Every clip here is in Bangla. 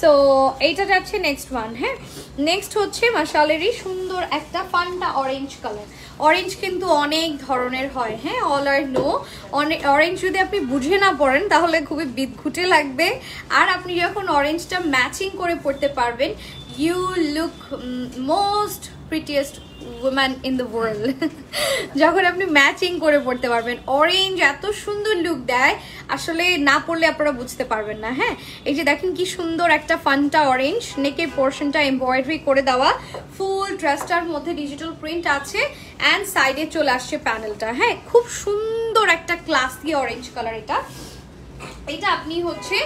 সো এইটা যাচ্ছে নেক্সট ওয়ান। হ্যাঁ, নেক্সট হচ্ছে মাশাআল্লাহরই সুন্দর একটা ফান্টা অরেঞ্জ কালার। অরেঞ্জ কিন্তু অনেক ধরনের হয়, হ্যাঁ, অল আর নো। অরেঞ্জ যদি আপনি বুঝে না পড়েন তাহলে খুবই বিদঘুটে লাগবে। আর আপনি যখন অরেঞ্জটা ম্যাচিং করে পড়তে পারবেন, you look most prettiest woman in the world যখন আপনি ম্যাচিং করে পড়তে পারবেন। অরেঞ্জ এত সুন্দর লুক দেয়, আসলে না পড়লে আপনারা বুঝতে পারবেন না। হ্যাঁ, এই যে দেখেন কি সুন্দর একটা ফান্টা অরেঞ্জ, নেকের পোর্শনটা এমব্রয়ডারি করে দেওয়া, ফুল ড্রেসটার মধ্যে ডিজিটাল প্রিন্ট আছে অ্যান্ড সাইডে চলে আসছে প্যানেলটা। হ্যাঁ, খুব সুন্দর একটা ক্লাসি অরেঞ্জ কালার। এটা আপনি হচ্ছে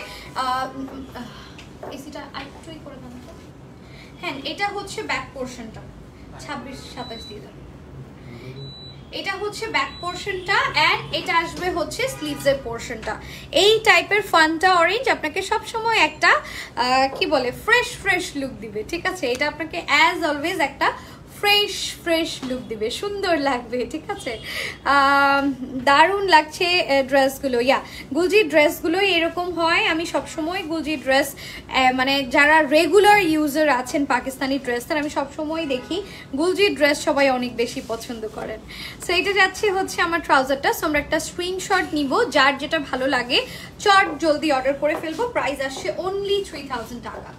এসিটা আরেকটুই করে দেন। হ্যাঁ, এটা হচ্ছে ব্যাক পোর্শনটা, 26-27 দিয়ে দেন। এটা হচ্ছে ব্যাক পোর্শনটা অ্যান্ড এটা আসবে হচ্ছে স্লিভসের পোর্শনটা। এই টাইপের ফান্টা অরেঞ্জ আপনাকে সবসময় একটা কি বলে ফ্রেশ লুক দিবে, ঠিক আছে? এটা আপনাকে অ্যাজ অলওয়েজ একটা ফ্রেশ লুক দিবে, সুন্দর লাগবে, ঠিক আছে? দারুণ লাগছে ড্রেসগুলো। গুলজির ড্রেসগুলো এরকম হয়। আমি সবসময় গুলজি ড্রেস মানে যারা রেগুলার ইউজার আছেন পাকিস্তানি ড্রেসের, আমি সবসময় দেখি গুলজির ড্রেস সবাই অনেক বেশি পছন্দ করেন। সো এটা যাচ্ছে হচ্ছে আমার ট্রাউজারটা। সো আমরা একটা স্ক্রিনশট নিব, যার যেটা ভালো লাগে চট জলদি অর্ডার করে ফেলবো। প্রাইস আসছে অনলি 3000 টাকা।